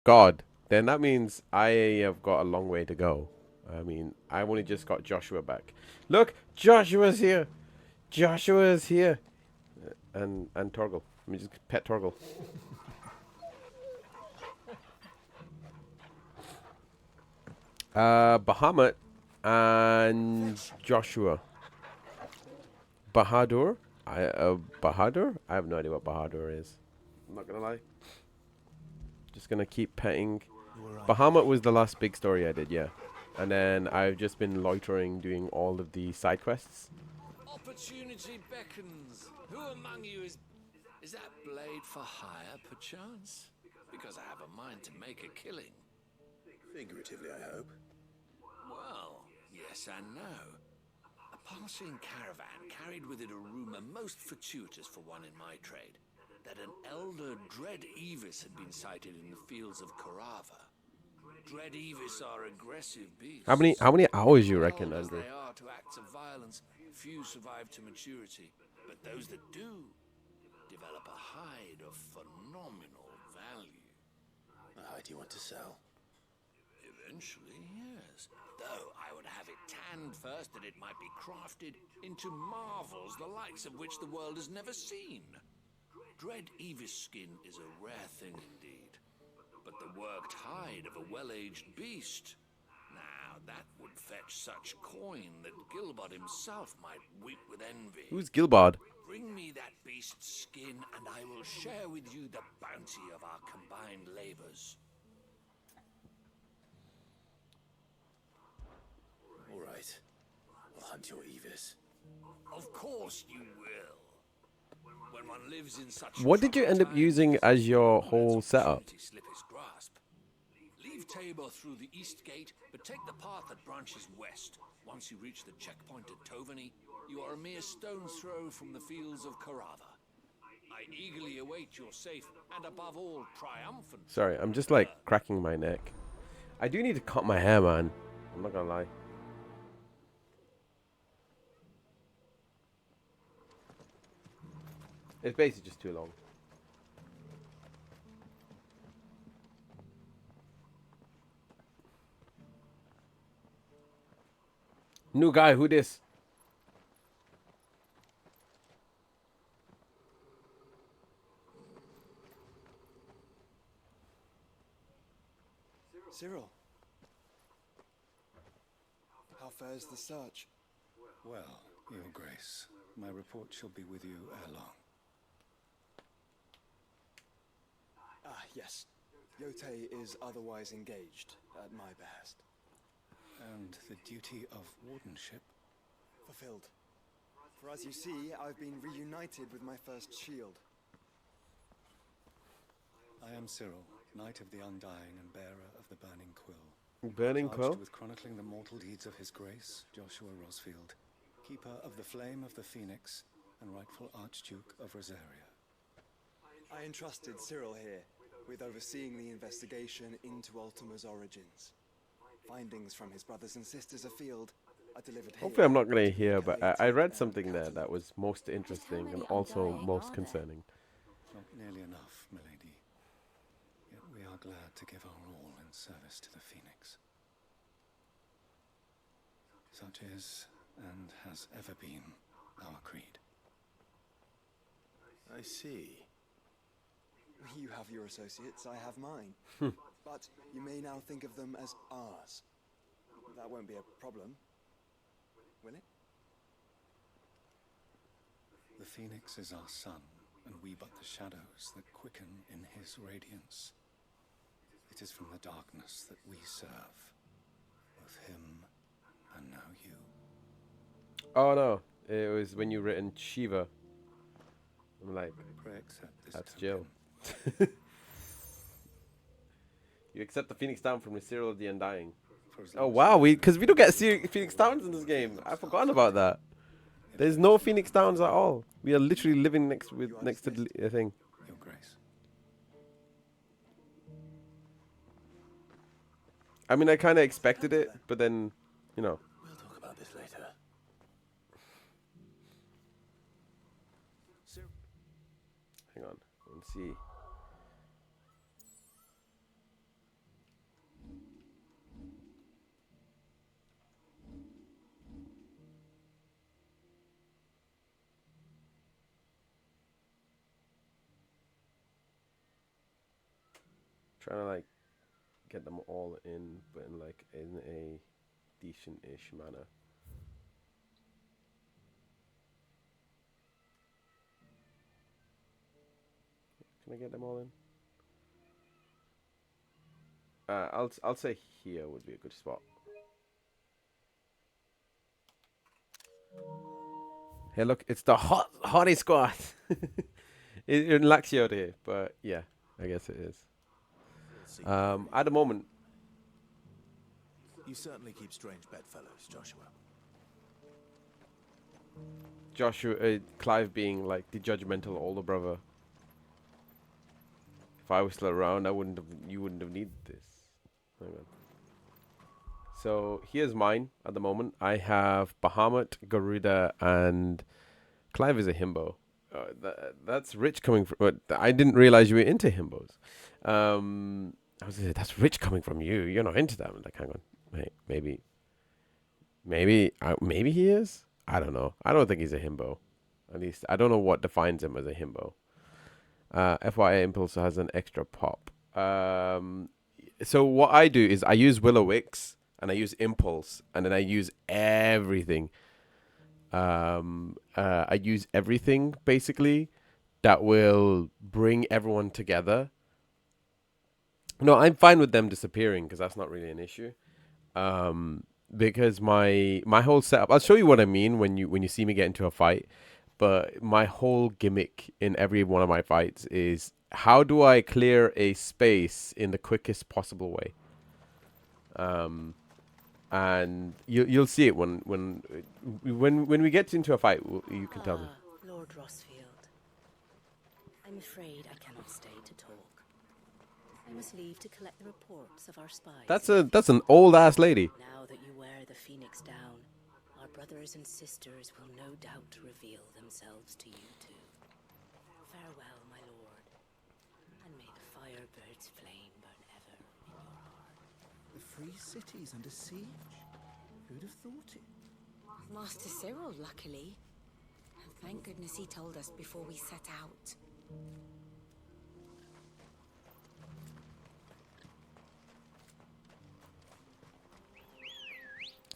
God, then that means I have got a long way to go. I mean, I only just got Joshua back. Look, Joshua's here. Joshua's here. And Torgal. Let me just pet Torgal. Bahamut and Joshua. Bahadur? Bahadur? I have no idea what Bahadur is. I'm not gonna lie. Just gonna keep petting. Bahamut was the last big story I did, yeah. And then I've just been loitering, doing all of the side quests. Opportunity beckons. Who among you is that blade for hire, perchance? Because I have a mind to make a killing. Figuratively, I hope. Well, yes and no. A passing caravan carried with it a rumor most fortuitous for one in my trade, that an elder Dread Evis had been sighted in the fields of Carava. Dread Evis are aggressive beasts. How many hours you reckon, Compelled as Andrew? they are to acts of violence, few survive to maturity, but those that do develop a hide of phenomenal value. A hide you want to sell? Eventually, yes. Though I would have it tanned first that it might be crafted into marvels the likes of which the world has never seen. Dread Evis skin is a rare thing indeed, but the worked hide of a well-aged beast. Now, that would fetch such coin that Gilbert himself might weep with envy. Who's Gilbard? Bring me that beast's skin, and I will share with you the bounty of our combined labors. All right. I'll hunt your Evis. Of course you will. When one lives in such What did you end up troubled using times, as your one lets whole setup? opportunity slip his grasp. Leave Tabor through the east gate, but take the path that branches west. Once you reach the checkpoint at Tovany, you are a mere stone's throw from the fields of Carava. I eagerly await your safe and, above all, triumphant. Sorry, I'm just like cracking my neck. I do need to cut my hair, man. I'm not gonna lie. It's basically just too long. New guy, who this? Cyril, how fares the search? Well, Your Grace, my report shall be with you ere long. Ah, yes. Yote is otherwise engaged, at my behest. And the duty of wardenship? Fulfilled. For as you see, I've been reunited with my first shield. I am Cyril, Knight of the Undying and bearer of the Burning Quill. Burning Charged Quill? with chronicling the mortal deeds of His Grace, Joshua Rosfield, keeper of the Flame of the Phoenix and rightful Archduke of Rosaria. I entrusted Cyril here with overseeing the investigation into Ultima's origins. Findings from his brothers and sisters afield are delivered here. Hopefully I'm not gonna hear, but I collated read and something there that catalogued. was most interesting and also most concerning. Not nearly enough, milady. Yet we are glad to give our all in service to the Phoenix. Such is, and has ever been, our creed. I see. You have your associates, I have mine. But you may now think of them as ours. That won't be a problem, will it? The Phoenix is our sun, and we but the shadows that quicken in his radiance. It is from the darkness that we serve, both him and now you. Oh no, it was when you written Shiva. I'm like, Pray accept this that's token. Jill. You accept the Phoenix Down from the Cyril of the Undying. For as Oh long as wow, we because we don't get Phoenix Downs in this game. I forgot about that. There's no Phoenix Downs at all. We are literally living next to the thing. Your Grace. I mean, I kind of expected it, but then, you know. We'll talk about this later. Hang on, let's see. Trying to like get them all in, but in like in a decent-ish manner. Can I get them all in? I'll say here would be a good spot. Hey, look, it's the hottie squad. It lacks you out here, but yeah, I guess it is. At the moment, You certainly keep strange bedfellows, Joshua. Clive being like the judgmental older brother. If I was still around, you wouldn't have needed this. Hang on. So here's mine at the moment. I have Bahamut, Garuda, and Clive is a himbo. That's rich coming from. I didn't realize you were into himbos. I was gonna say, that's rich coming from you. You're not into them. Like, hang on, wait, maybe he is. I don't know. I don't think he's a himbo. At least I don't know what defines him as a himbo. FYI, Impulse has an extra pop. So what I do is I use Willow Wicks and I use Impulse and then I use everything. I use everything basically that will bring everyone together. No, I'm fine with them disappearing because that's not really an issue. Because my whole setup, I'll show you what I mean when you see me get into a fight. But my whole gimmick in every one of my fights is how do I clear a space in the quickest possible way. And you'll see it when we get into a fight. You can tell me. Lord Rossfield. I'm afraid I cannot stay to talk. I must leave to collect the reports of our spies. That's an old ass lady. Now that you wear the Phoenix down, our brothers and sisters will no doubt reveal themselves to you too. Farewell, my lord, and may the firebird's flame burn ever in your heart. The free city's under siege? Who'd have thought it? Master Cyril, luckily. And thank goodness he told us before we set out.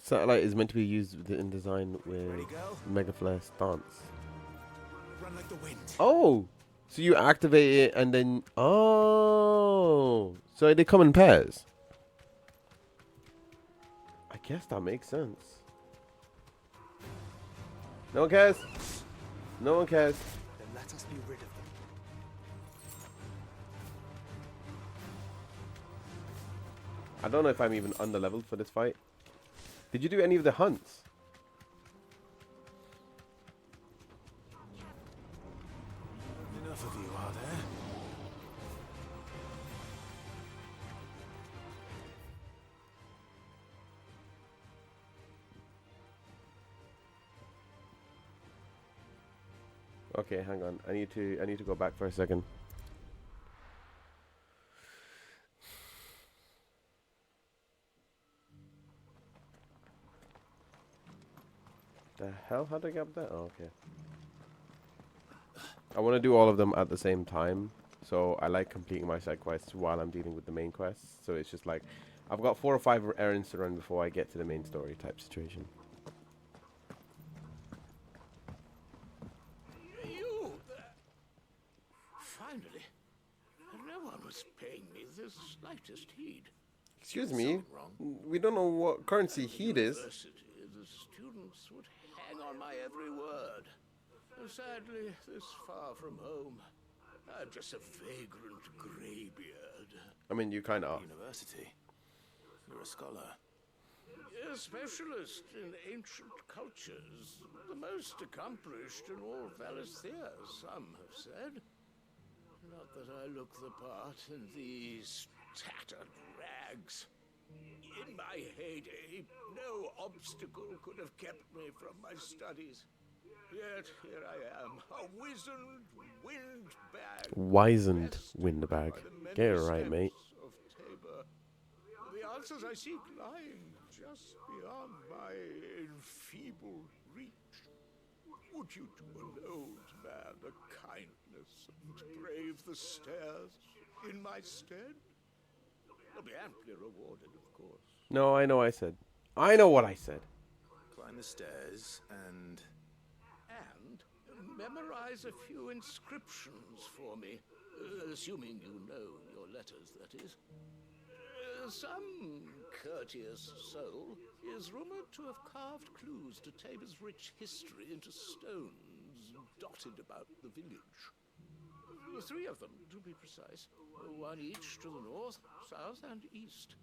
Satellite is meant to be used in design with Mega Flare stance. Run like the wind. Oh, so you activate it and then so they come in pairs. I guess that makes sense. No one cares. No one cares. Then let us be rid of them. I don't know if I'm even underleveled for this fight. Did you do any of the hunts? Enough of you, are there? Okay, hang on. I need to go back for a second. The hell? How did I get up there? Oh, okay. I want to do all of them at the same time. So I like completing my side quests while I'm dealing with the main quests. So it's just like, I've got 4 or 5 errands to run before I get to the main story type situation. You there? Finally. No one was paying me the slightest heed. Excuse me? Something wrong? We don't know what currency heat is. University, the students would hang on my every word. Sadly, this far from home, I'm just a vagrant greybeard. I mean, you kind of are. University. You're a scholar. A specialist in ancient cultures. The most accomplished in all Valisthea, some have said. Not that I look the part in these tattered rags. In my heyday, no obstacle could have kept me from my studies. Yet here I am, a wizened windbag. Wizened windbag. Get it right, mate. Of Tabor. The answers I seek lying just beyond my enfeebled reach. Would you do an old man the kindness and brave the stairs in my stead? You'll be amply rewarded, of course. No, I know I said. I know what I said. Climb the stairs and... And memorize a few inscriptions for me. Assuming you know your letters, that is. Some courteous soul is rumored to have carved clues to Tabor's rich history into stones dotted about the village. 3 of them, to be precise. 1 each to the north, south, and east.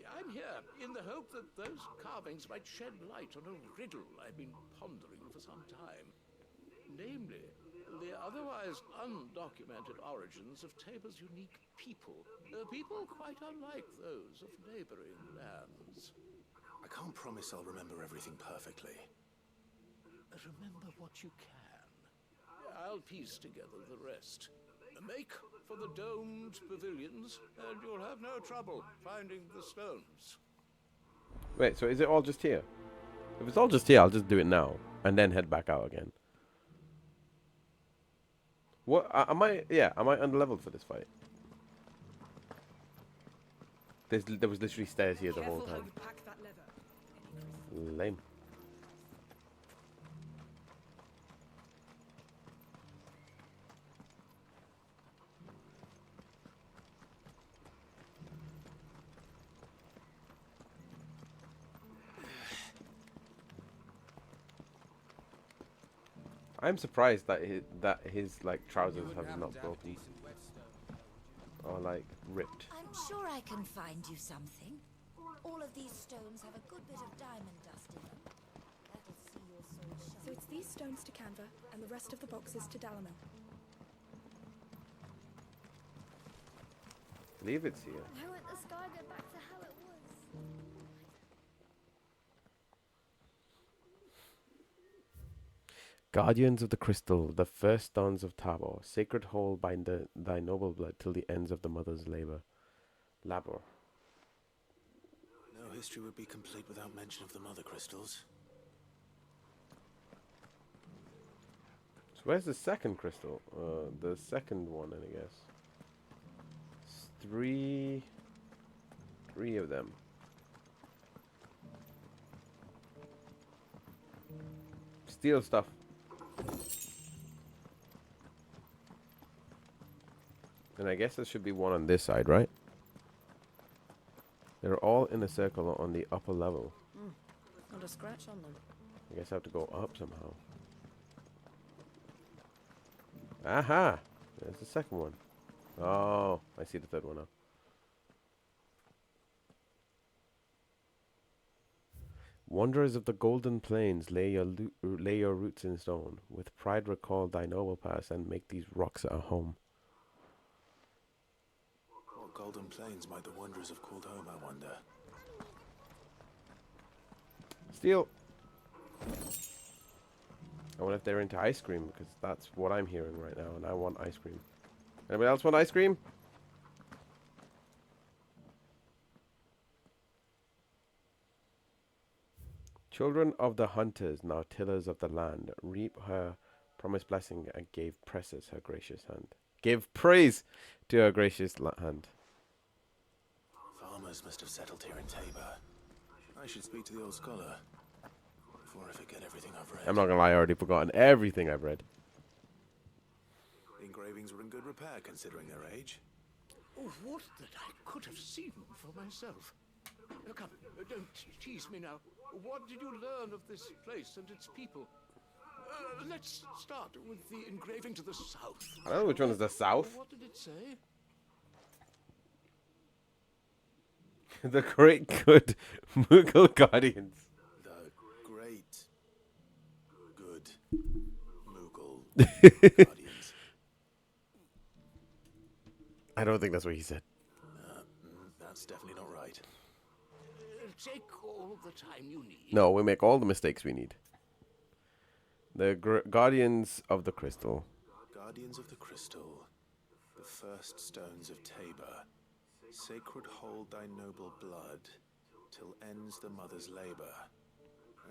I'm here in the hope that those carvings might shed light on a riddle I've been pondering for some time. Namely, the otherwise undocumented origins of Tabor's unique people. People quite unlike those of neighboring lands. I can't promise I'll remember everything perfectly. Remember what you can. I'll piece together the rest. Make for the domed pavilions, and you'll have no trouble finding the stones. Wait, so is it all just here? If it's all just here, I'll just do it now and then head back out again. What am I? Yeah, am I underleveled for this fight? There was literally stairs here the whole Careful how time. you pack that leather. Lame. I'm surprised that his like trousers have not broken or like ripped. I'm sure I can find you something. All of these stones have a good bit of diamond dust in them. That'll see your sword shine. So it's these stones to Canva, and the rest of the boxes to Dalamo. I believe it's here. Why won't the sky go back to how it was? Guardians of the Crystal, the first dons of Tabor, sacred hold by thy noble blood till the ends of the mother's labor. No history would be complete without mention of the mother crystals. So where's the second crystal? The second one, I guess. It's three of them. Steal stuff. And I guess there should be one on this side, right? They're all in a circle on the upper level. Not a scratch on them. I guess I have to go up somehow. Aha! There's the second one. Oh, I see the third one now. Wanderers of the golden plains, lay your roots in stone. With pride recall thy noble past and make these rocks a home. What golden plains might the wanderers have called home, I wonder? Steal! I wonder if they're into ice cream, because that's what I'm hearing right now, and I want ice cream. Anybody else want ice cream? Children of the hunters, now tillers of the land, reap her promised blessing and gave presses her gracious hand. Give praise to her gracious hand. Farmers must have settled here in Tabor. I should speak to the old scholar before I forget everything I've read. I'm not gonna lie, I already forgotten everything I've read. The engravings were in good repair considering their age. Oh, what that I could have seen for myself. Come, don't tease me now. What did you learn of this place and its people? Let's start with the engraving to the south. I don't know which one is the south. What did it say? The great good Mughal guardians. The great good Mughal guardians. I don't think that's what he said. That's definitely not right. Take all the time you need. No, we make all the mistakes we need. The guardians of the crystal. Guardians of the crystal, the first stones of Tabor, sacred hold thy noble blood, till ends the mother's labor.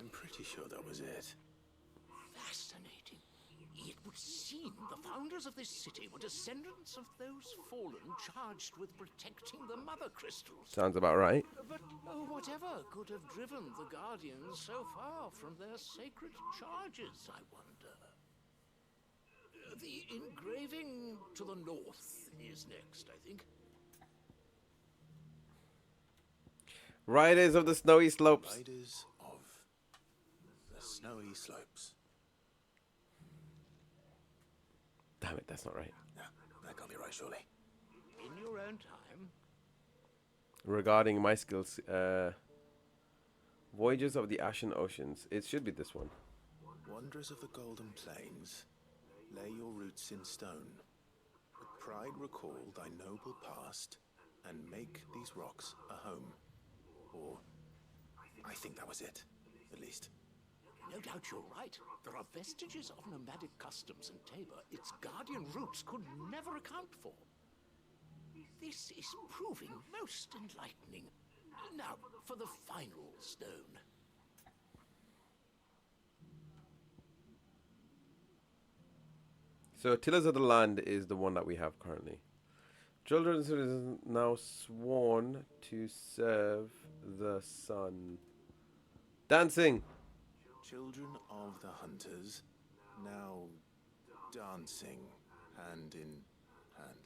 I'm pretty sure that was it. Fascinating. It would seem the founders of this city were descendants of those fallen charged with protecting the mother. mother crystals. Sounds about right. But whatever could have driven the Guardians so far from their sacred charges, I wonder? The engraving to the north is next, I think. Riders of the Snowy Slopes. Riders of the Snowy Slopes. Damn it, that's not right. No, that can't be right, surely. In your own time. Regarding my skills, Voyages of the Ashen Oceans. It should be this one. Wanderers of the Golden Plains, lay your roots in stone. With pride recall thy noble past, and make these rocks a home. Or, I think that was it, at least. No doubt you're right. There are vestiges of nomadic customs in Tabor its guardian roots could never account for. This is proving most enlightening. Now, for the final stone. So Tillers of the Land is the one that we have currently. Children is now sworn to serve the sun. Dancing. Children of the Hunters, now dancing hand in hand.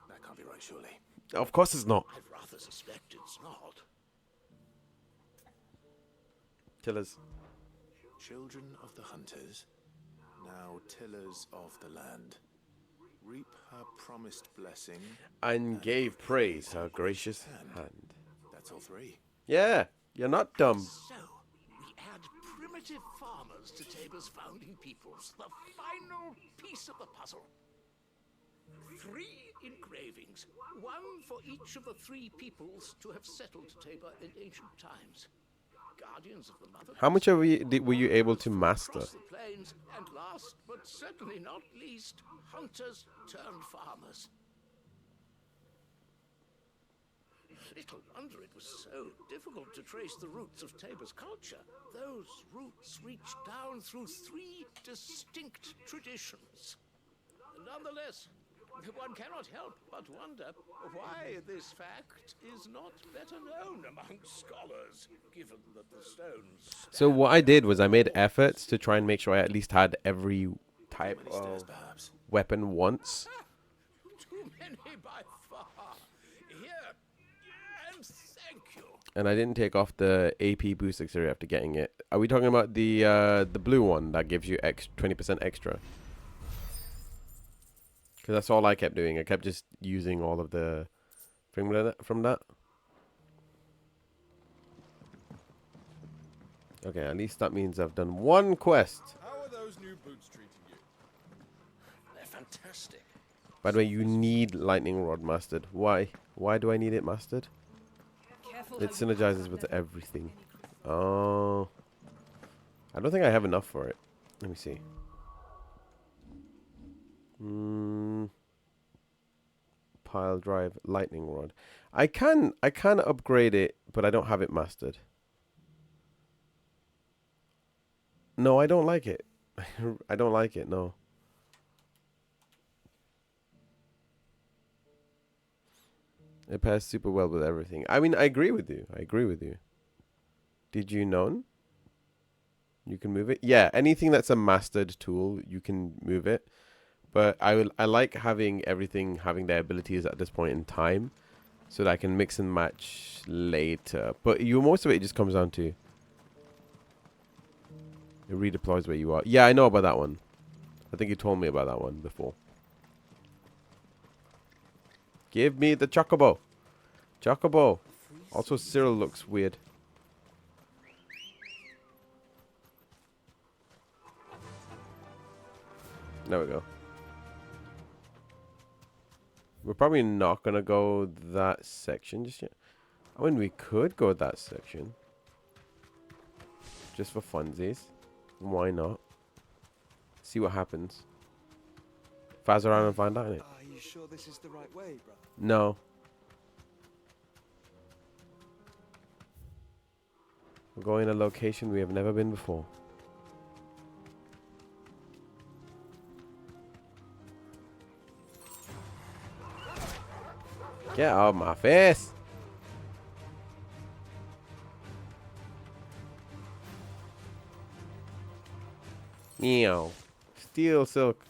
That can't be right, surely. Of course it's not. I'd rather suspect it's not. Tillers. Children of the Hunters, now tillers of the land. Reap her promised blessing. And gave praise her gracious hand. That's all three. Yeah, you're not dumb. So, we add primitive farmers to Tabor's founding peoples, the final piece of the puzzle. 3 engravings, one for each of the 3 peoples to have settled Tabor in ancient times. Guardians of the mother. How much were you able to master? Across the plains, and last but certainly not least, hunters turned farmers. Little wonder it was so difficult to trace the roots of Tabor's culture. Those roots reach down through 3 distinct traditions. Nonetheless, one cannot help but wonder why this fact is not better known among scholars, given that the stones... So what I did was I made efforts to try and make sure I at least had every type of weapon once. Too many by far. Here, and thank you. And I didn't take off the AP boost exterior after getting it. Are we talking about the blue one that gives you 20% extra? Because that's all I kept doing. I kept just using all of the from that. Okay, at least that means I've done one quest. How are those new boots treating you? They're fantastic. By the way, you need lightning rod mastered. Why? Why do I need it mastered? It synergizes with everything. Oh. I don't think I have enough for it. Let me see. Pile drive lightning rod. I can upgrade it, but I don't have it mastered. No, I don't like it. I don't like it, no. It pairs super well with everything. I mean, I agree with you. I agree with you. Did you know? You can move it? Yeah, anything that's a mastered tool, you can move it. But I like having everything having their abilities at this point in time, so that I can mix and match later. But most of it just comes down to it redeploys where you are. Yeah, I know about that one. I think you told me about that one before. Give me the chocobo. Chocobo. Also, Cyril looks weird. There we go. We're probably not going to go that section just yet. I mean, we could go that section. Just for funsies. Why not? See what happens. Fazz around and find out, innit? Are you sure this is the right way, brother? No. We're going to a location we have never been before. Get out of my face. Meow. Steel silk.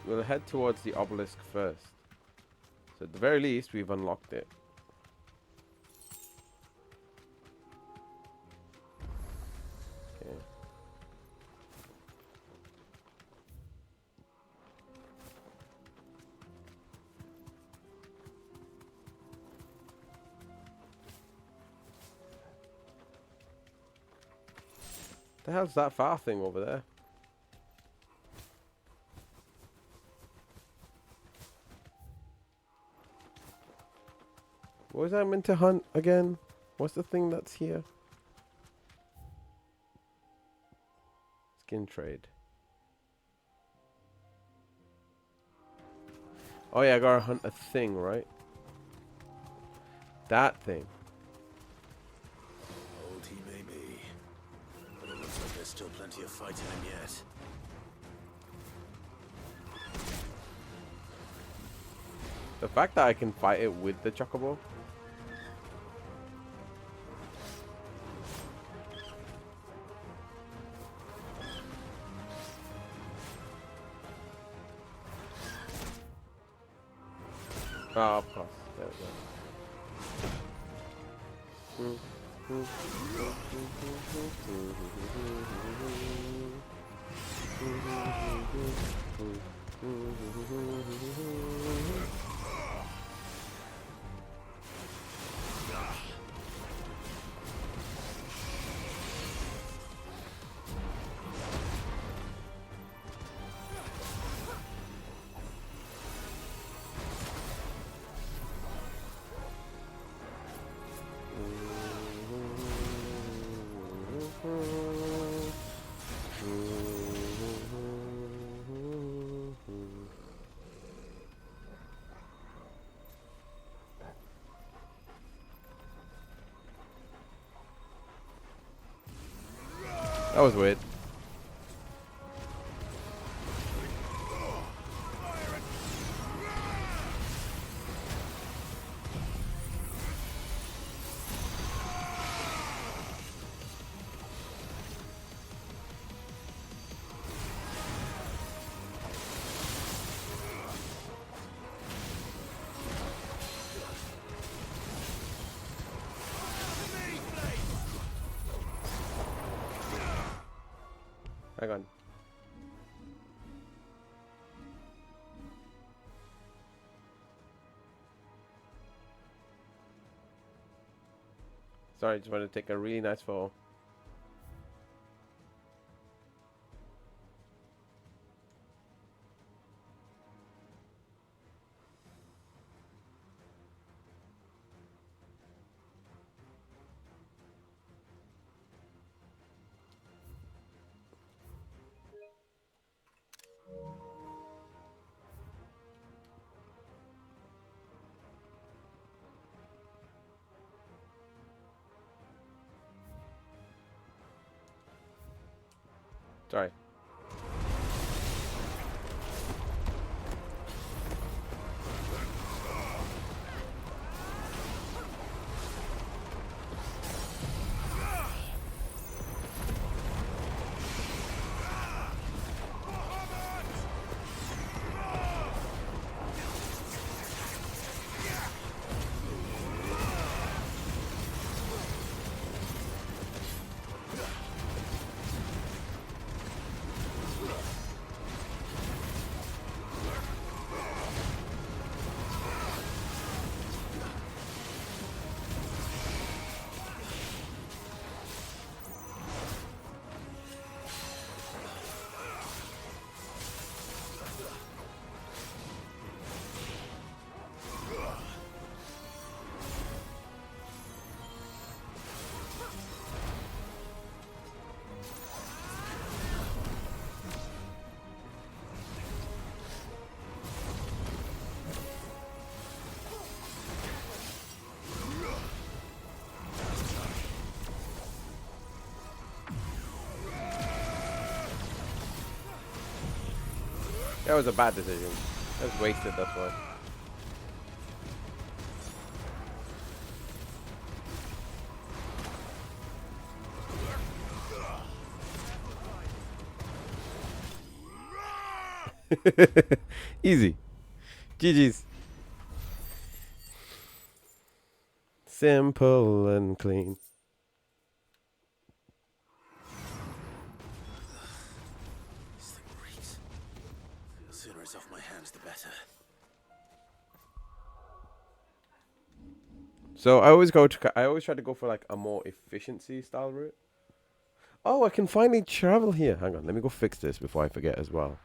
We'll head towards the obelisk first. So at the very least, we've unlocked it. Okay. The hell's that far thing over there? What was I meant to hunt again? What's the thing that's here? Skin trade. Oh yeah, I gotta hunt a thing, right? That thing. Old he may be, but it looks like there's still plenty of fight in him yet. The fact that I can fight it with the chocobo. Oh, of course. There we go. That was weird. Hang on. Sorry, just wanted to take a really nice photo. Sorry. That was a bad decision. That was wasted, that's why. Easy. GG's. Simple and clean. This thing reeks. The sooner it's off my hands, the better. So I always try to go for like a more efficiency style route. Oh, I can finally travel here. Hang on, let me go fix this before I forget as well.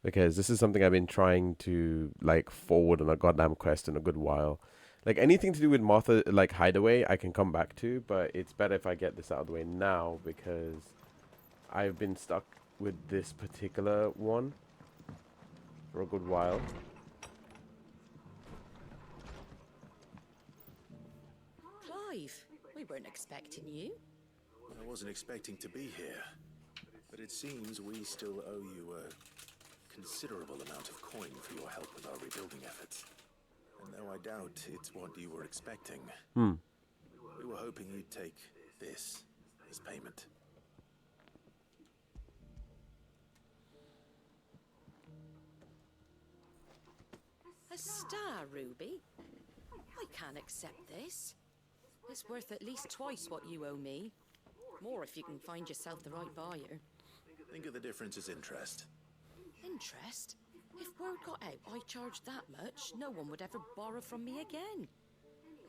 Because this is something I've been trying to like forward on a goddamn quest in a good while. Like anything to do with Martha, like Hideaway, I can come back to, but it's better if I get this out of the way now because I've been stuck with this particular one for a good while. Clive, we weren't expecting you. I wasn't expecting to be here, but it seems we still owe you a considerable amount of coin for your help with our rebuilding efforts. And though I doubt it's what you were expecting, we were hoping you'd take this as payment. A star, Ruby? I can't accept this. It's worth at least twice what you owe me. More if you can find yourself the right buyer. Think of the difference as interest. Interest? If word got out I charged that much, no one would ever borrow from me again.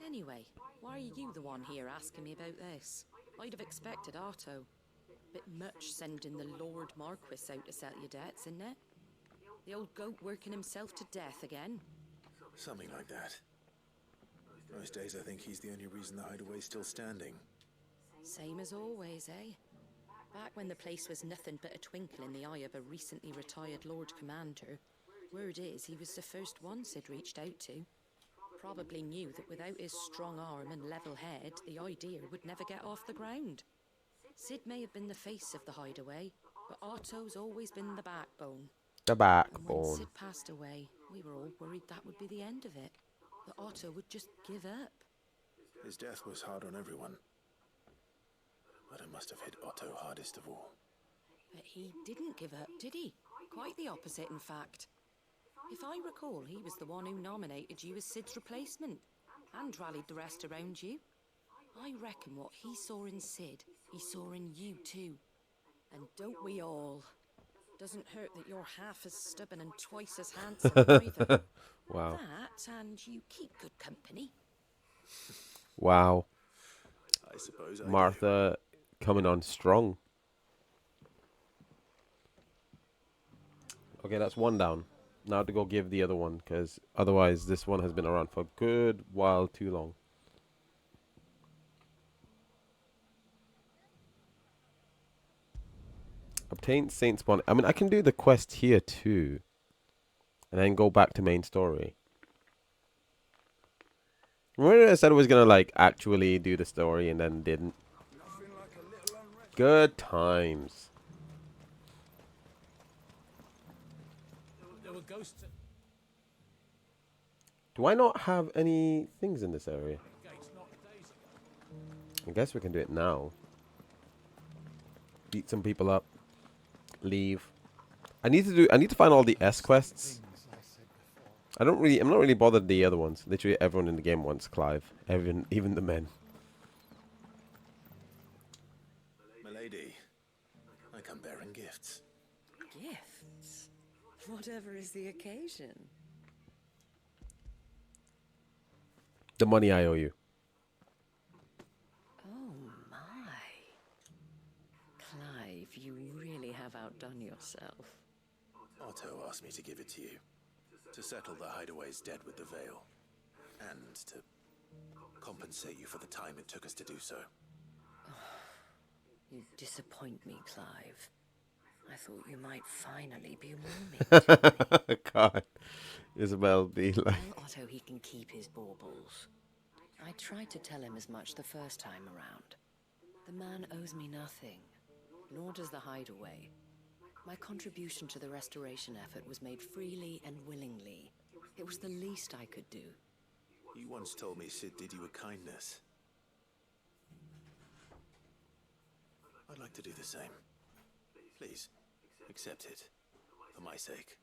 Anyway, why are you the one here asking me about this? I'd have expected Otto. Bit much sending the Lord Marquis out to settle your debts, isn't it? The old goat working himself to death again. Something like that. Most days I think he's the only reason the hideaway's still standing. Same as always, eh? Back when the place was nothing but a twinkle in the eye of a recently retired Lord Commander, word is he was the first one Sid reached out to. Probably knew that without his strong arm and level head, the idea would never get off the ground. Sid may have been the face of the hideaway, but Otto's always been the backbone. The And when backbone. Sid passed away, we were all worried that would be the end of it. That Otto would just give up. His death was hard on everyone. But it must have hit Otto hardest of all. But he didn't give up, did he? Quite the opposite, in fact. If I recall, he was the one who nominated you as Sid's replacement and rallied the rest around you. I reckon what he saw in Sid, he saw in you too. And don't we all? Doesn't hurt that you're half as stubborn and twice as handsome either. Wow. That, and you keep good company. Wow. I suppose I Martha coming on strong. Okay, that's one down. Now to go give the other one, because otherwise this one has been around for a good while too long. Obtain Saint Spawn. I mean, I can do the quest here too. And then go back to main story. Remember I said I was going to like actually do the story and then didn't? Good times. There were ghosts. Do I not have any things in this area? I guess we can do it now. Beat some people up. Leave. I need to find all the S quests. I'm not really bothered the other ones. Literally everyone in the game wants Clive. Even the men. Milady, I come bearing gifts. Gifts? Whatever is the occasion. The money I owe you. Oh my. Clive, you really have outdone yourself. Otto asked me to give it to you. To settle the hideaway's debt with the veil. And to compensate you for the time it took us to do so. You disappoint me, Clive. I thought you might finally be warming. God. Isabel be like... Tell Otto he can keep his baubles. I tried to tell him as much the first time around. The man owes me nothing, nor does the hideaway. My contribution to the restoration effort was made freely and willingly. It was the least I could do. You once told me Sid did you a kindness. I'd like to do the same. Please, accept it. For my sake.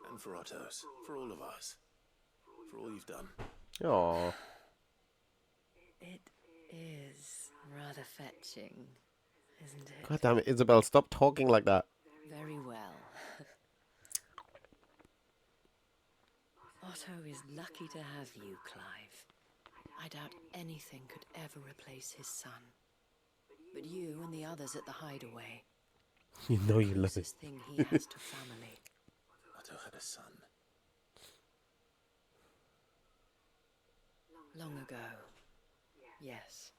And for Otto's. For all of us. For all you've done. Aww. It is rather fetching, isn't it? God damn it, Isabel, stop talking like that. Very well. Otto is lucky to have you, Clive. I doubt anything could ever replace his son. But you and the others at the hideaway. You know you love it. Closest thing he has to family. Otto had a son. Long ago. Yes.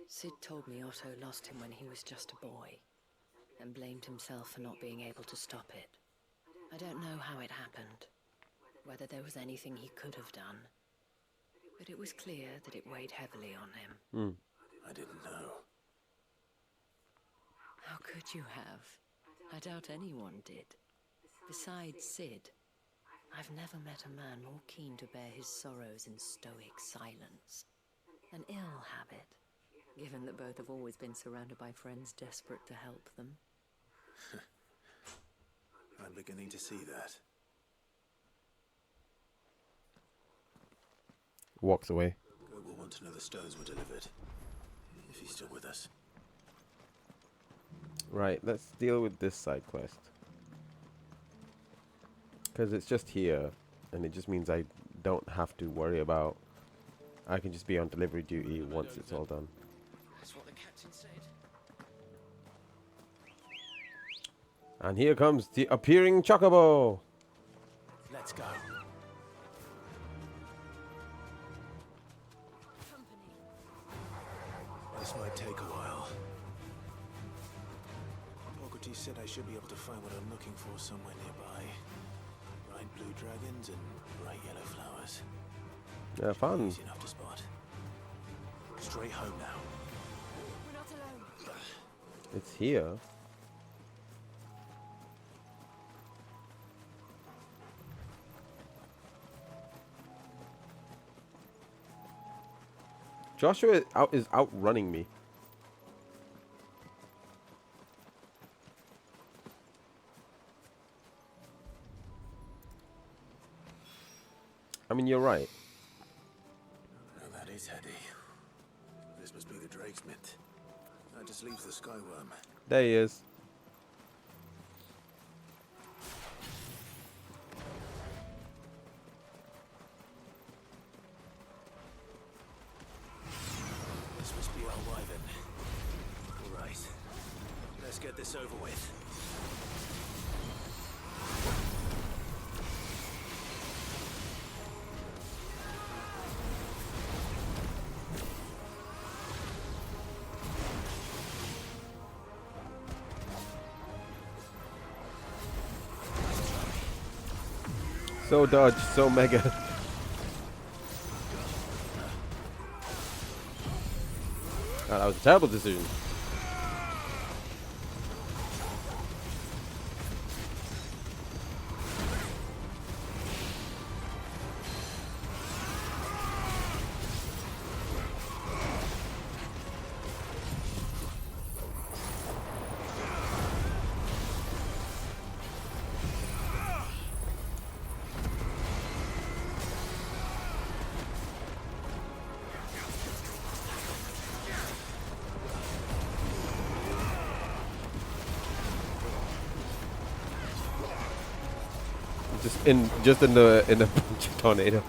Sid told me Otto lost him when he was just a boy, and blamed himself for not being able to stop it. I don't know how it happened, whether there was anything he could have done, but it was clear that it weighed heavily on him. I didn't know. How could you have? I doubt anyone did. Besides Sid, I've never met a man more keen to bear his sorrows in stoic silence. An ill habit, given that both have always been surrounded by friends desperate to help them. I'm beginning to see that. Walks away. Goat will want to know the stones were delivered. If he's still with us. Right, let's deal with this side quest. Because it's just here, and it just means I don't have to worry about... I can just be on delivery duty once it's all done. That's what the captain said. And here comes the appearing Chocobo! Let's go. This might take a while. Socrates said I should be able to find what I'm looking for somewhere nearby. Bright blue dragons and bright yellow flowers. Yeah, fun. Easy enough to spot. Straight home now. We're not alone. It's here. Joshua is outrunning me. I mean, you're right. Now that is heady. This must be the Drake's Mint. That just leaves the Skyworm. There he is. This must be our wyvern. All right. Let's get this over with. So dodge, so mega. Oh, that was a terrible decision. Just in the tornado.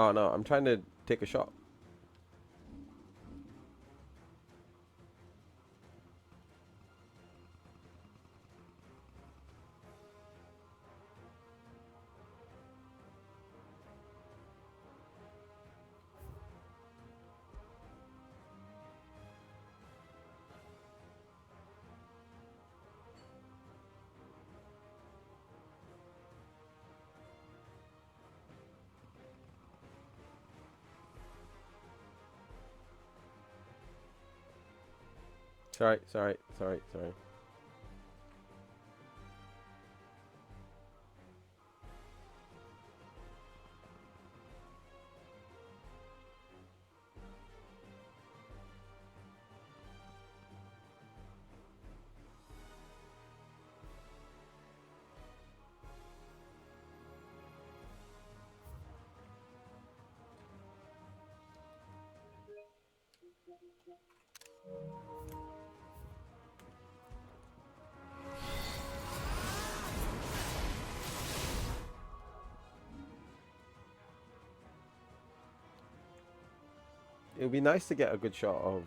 Oh no, I'm trying to take a shot. Sorry. It would be nice to get a good shot of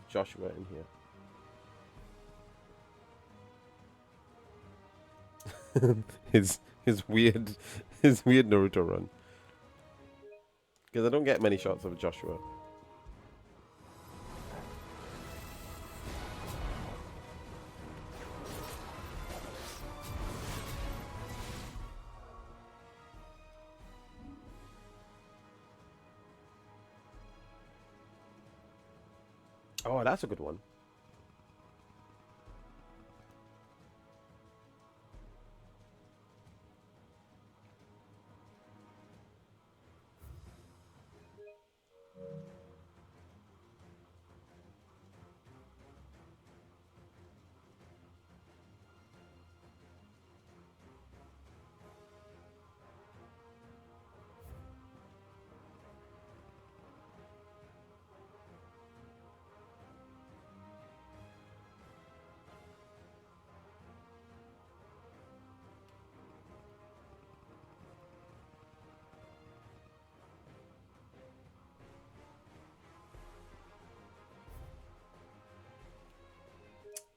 Joshua in here. his weird Naruto run. Because I don't get many shots of Joshua. Oh, that's a good one.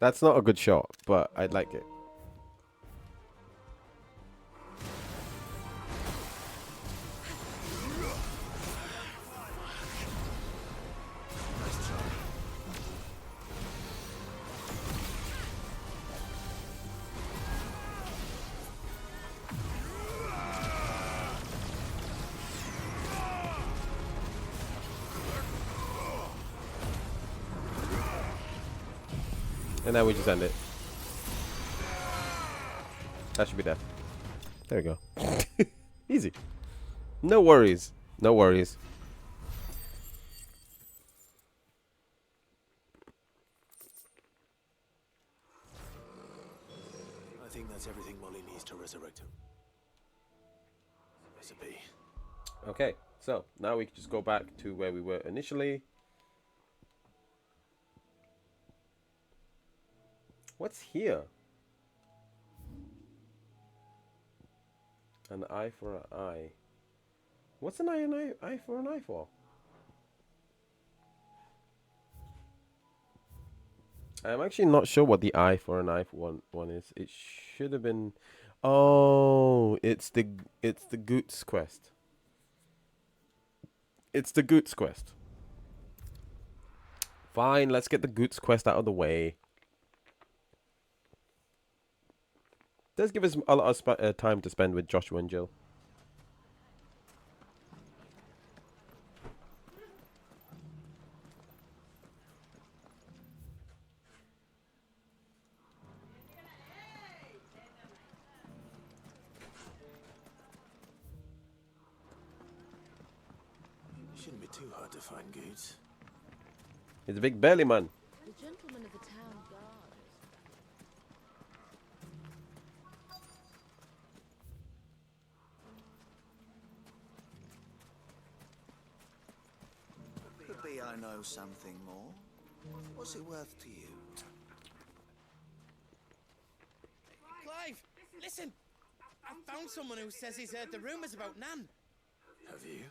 That's not a good shot, but I'd like it. And now we just end it. That should be death. There we go. Easy. No worries. No worries. I think that's everything Molly needs to resurrect him. Recipe. Okay, so now we can just go back to where we were initially. What's here? An eye for an eye. What's an eye for an eye for? I'm actually not sure what the eye for an eye for one is. It should have been. Oh, it's the Goots quest. It's the Goots quest. Fine, let's get the Goots quest out of the way. Does give us a lot of time to spend with Joshua and Jill. Shouldn't be too hard to find goods. He's a big belly man. The gentleman of the town guard. Could be I know something more. What's it worth to you? Clive, listen! I found someone who says he's heard the rumours about Nan. Have you?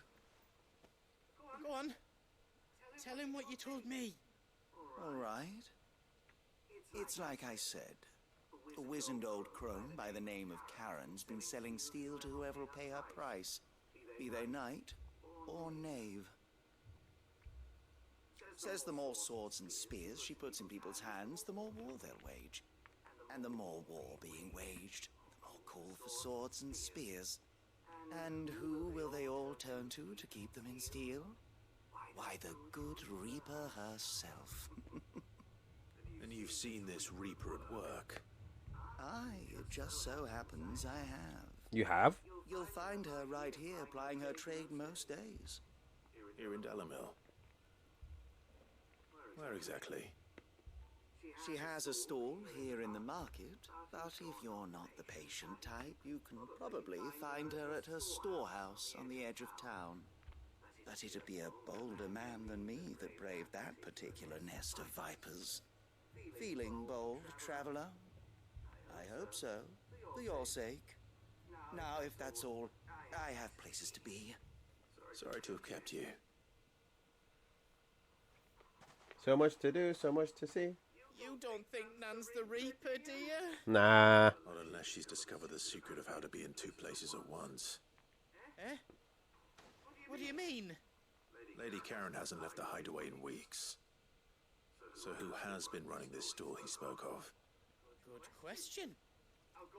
Go on. Tell him what you told me. All right. It's like I said. A wizened old crone by the name of Karen's been selling steel to whoever will pay her price, be they knight or knave. Says the more swords and spears she puts in people's hands, the more war they'll wage. And the more war being waged, the more call for swords and spears. And who will they all turn to keep them in steel? Why, the good Reaper herself. And you've seen this Reaper at work? Aye, it just so happens I have. You have? You'll find her right here plying her trade most days. Here in Delamil? Where exactly? She has a stall here in the market, but if you're not the patient type, you can probably find her at her storehouse on the edge of town. But it'd be a bolder man than me that braved that particular nest of vipers. Feeling bold, traveler? I hope so, for your sake. Now, if that's all, I have places to be. Sorry to have kept you. So much to do, so much to see. You don't think Nan's the Reaper, do you? Nah. Not unless she's discovered the secret of how to be in two places at once. Eh? What do you mean? Lady Karen hasn't left the hideaway in weeks. So who has been running this stall he spoke of? Good question.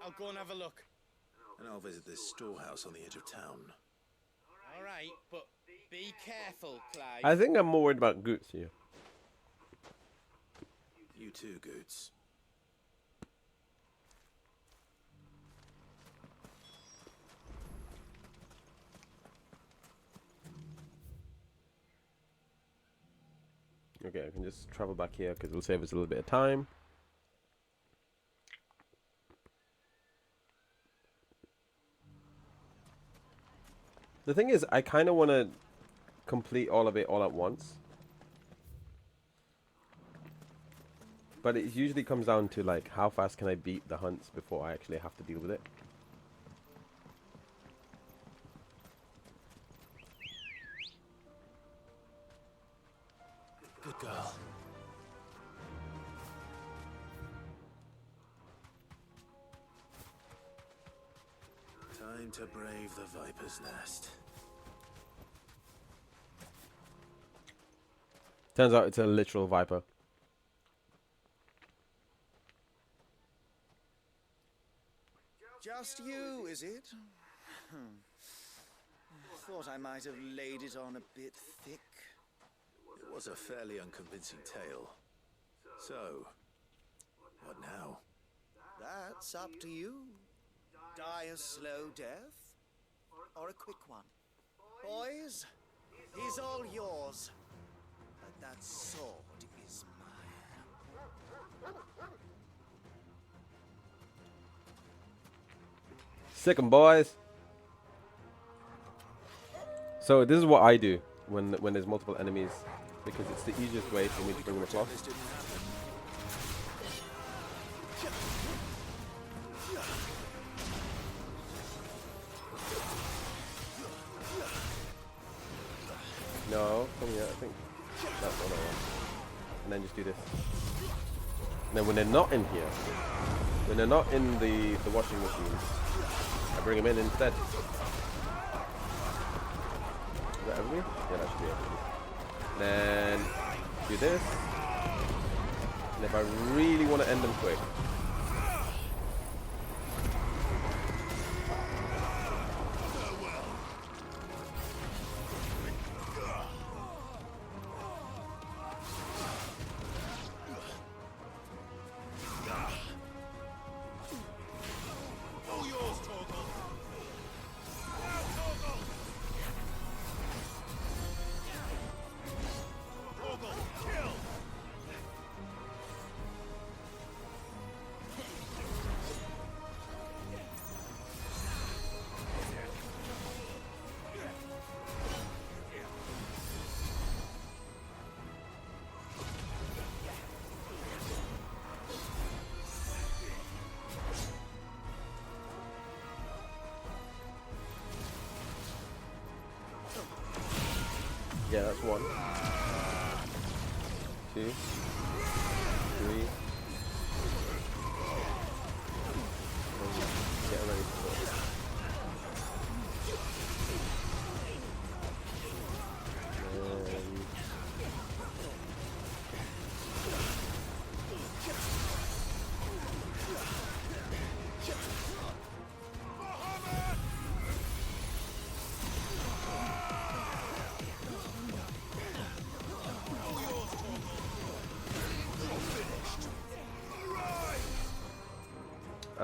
I'll go and have a look. And I'll visit this storehouse on the edge of town. All right, but be careful, Clive. I think I'm more worried about Goots here. You too, Goots. Okay, I can just travel back here because it'll save us a little bit of time. The thing is, I kind of want to complete all of it all at once. But it usually comes down to, like, how fast can I beat the hunts before I actually have to deal with it. Good girl. Time to brave the Viper's Nest. Turns out it's a literal viper. Just you, is it? Thought I might have laid it on a bit thick. It was a fairly unconvincing tale. So, what now? That's up to you. Die a slow death, or a quick one. Boys, he's all yours. But that sword is mine. Sick 'em, boys. So this is what I do when there's multiple enemies, because it's the easiest way for me to bring them across. No, come here, I think that's what I want. And then just do this. And then when they're not in here, when they're not in the washing machine, I bring them in instead. Is that everything? Yeah, that should be everything. Then do this. And if I really want to end them quick, Yeah, that's 1, 2, 3. Get ready for it.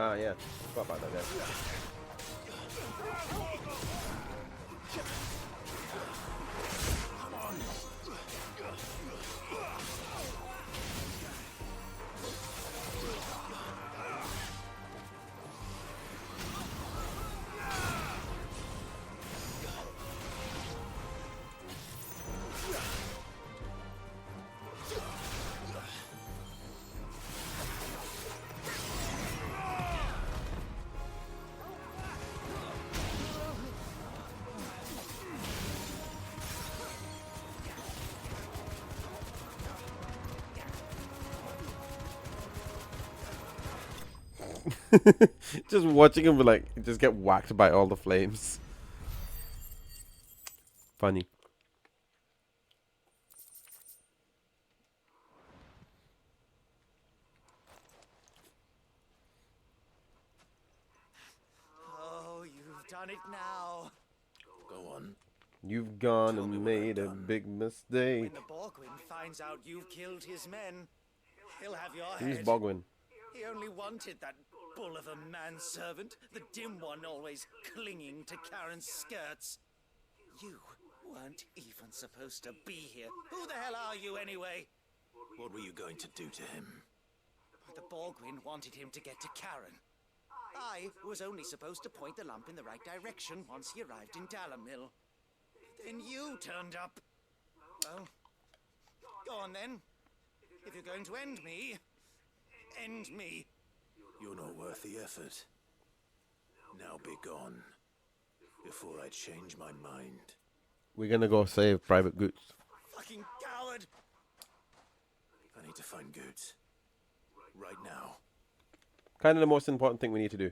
Ah, yeah. Forgot about that guy. Just watching him like just get whacked by all the flames. Funny. Oh, you've done it now. Go on. You've gone Tell me and what I've made a done. big When mistake. the Borgwin finds out you've killed his men, he'll have your Who's head. Bogwin? He only wanted that bull of a manservant, the dim one always clinging to Karen's skirts. You weren't even supposed to be here. Who the hell are you anyway? What were you going to do to him? The Borgwin wanted him to get to Karen. I was only supposed to point the lamp in the right direction once he arrived in Dalamil. Then you turned up. Well, go on then. If you're going to end me, end me. You're not worth the effort. Now be gone, before I change my mind. We're gonna go save Private Goots. Fucking coward! I need to find Goots. Right now. Kind of the most important thing we need to do.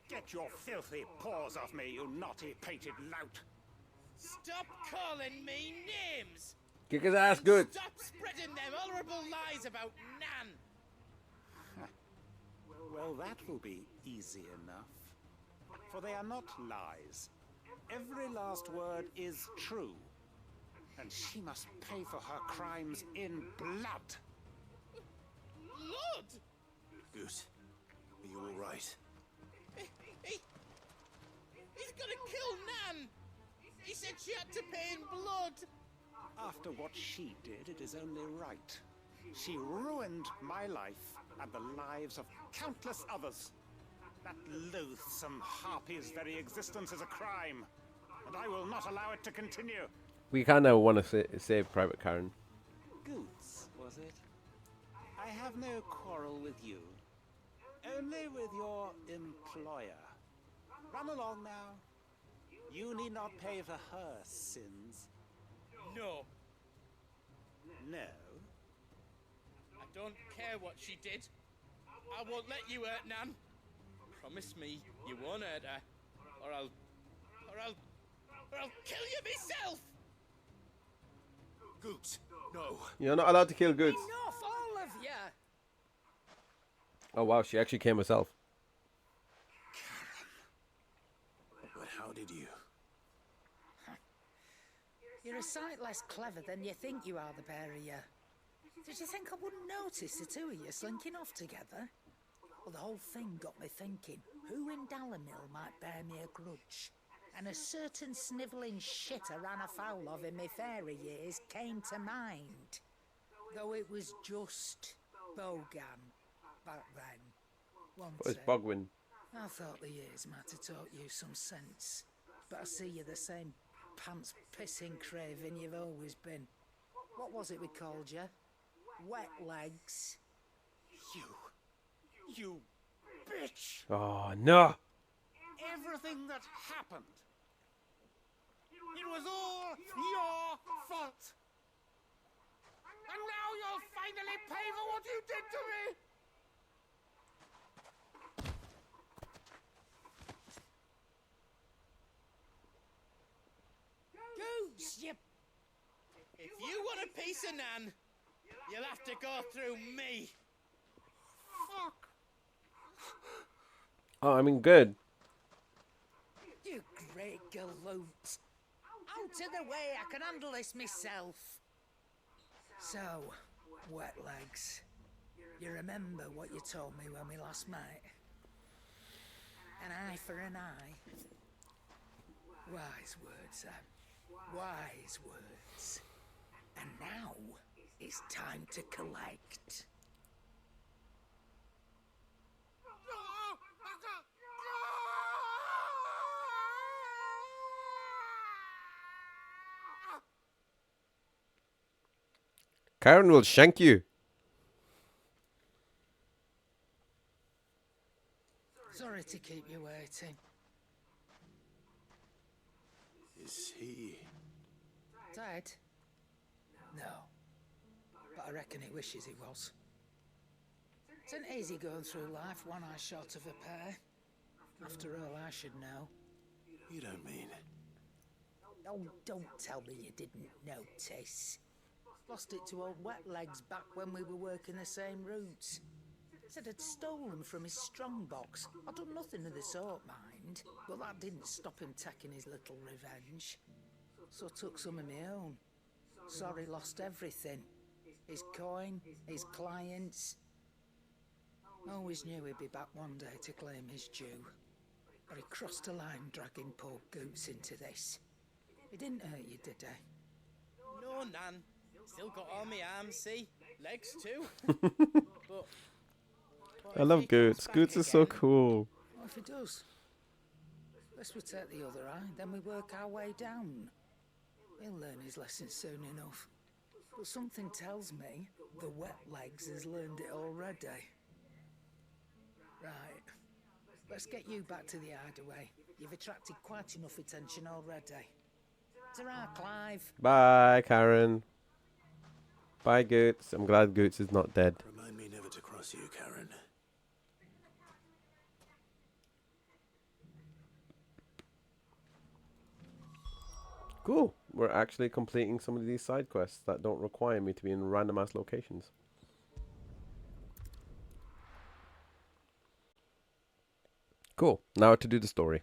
Get your filthy paws off me, you naughty painted lout! Stop calling me names! Kick his ass good. Stop spreading them horrible lies about Nan! Well, that will be easy enough. For they are not lies. Every last word is true. And she must pay for her crimes in blood. Blood? Goot, are you all right? He's gonna kill Nan! He said she had to pay in blood! After what she did, it is only right. She ruined my life and the lives of countless others. That loathsome harpy's very existence is a crime, and I will not allow it to continue. We kind of want to save Private Karen. Goots, was it? I have no quarrel with you. Only with your employer. Run along now. You need not pay for her sins. No. No? I don't care what she did. I won't let you hurt Nan. Promise me you won't hurt her, or I'll kill you myself! Goots, no. You're not allowed to kill Goots. Enough, all of you! Oh wow, she actually came herself. But how did you? You're a sight less clever than you think you are, the pair of you. Did you think I wouldn't notice the two of you slinking off together? Well, the whole thing got me thinking, who in Dalamil might bear me a grudge? And a certain snivelling shit I ran afoul of in my fairy years came to mind. Though it was just Bogan back then. What is Bogwin? I thought the years might have taught you some sense. But I see you're the same pants-pissing craven you've always been. What was it we called you? Wet legs? You bitch! Oh, no! Everything that happened, it was all your fault! And now you'll finally pay for what you did to me! Goose, you... If you want a piece of Nan, you'll have to go through me. Fuck! Oh, I mean, good. You great galoot. Out of the way, I can handle this myself. So, wet legs. You remember what you told me when we last met? An eye for an eye. Wise words, Sam. Wise words. And now, it's time to collect. Karen will shank you. Sorry to keep you waiting. Is he? Dead? No. But I reckon he wishes he was. It isn't easy going through life one eye short of a pair. After all, I should know. You don't mean? Oh, don't tell me you didn't notice. Lost it to old wet legs back when we were working the same routes. Said I'd stolen from his strongbox. I'd done nothing of the sort, mind, but that didn't stop him taking his little revenge. So I took some of my own. Sorry, lost everything. His coin, his clients. Always knew he'd be back one day to claim his due. But he crossed a line dragging poor Goots into this. He didn't hurt you, did he? No, Nan. Still got all my arms, see? Legs too. But I love Goots. Goots is so cool. What if he does? Best we take the other eye, then we work our way down. He'll learn his lesson soon enough. But something tells me the wet legs has learned it already. Right. Let's get you back to the hideaway. You've attracted quite enough attention already. Ta-ra, Clive. Bye, Karen. Bye, Goots. I'm glad Goots is not dead. Remind me never to cross you, Karen. Cool. We're actually completing some of these side quests that don't require me to be in random ass locations. Cool. Now to do the story.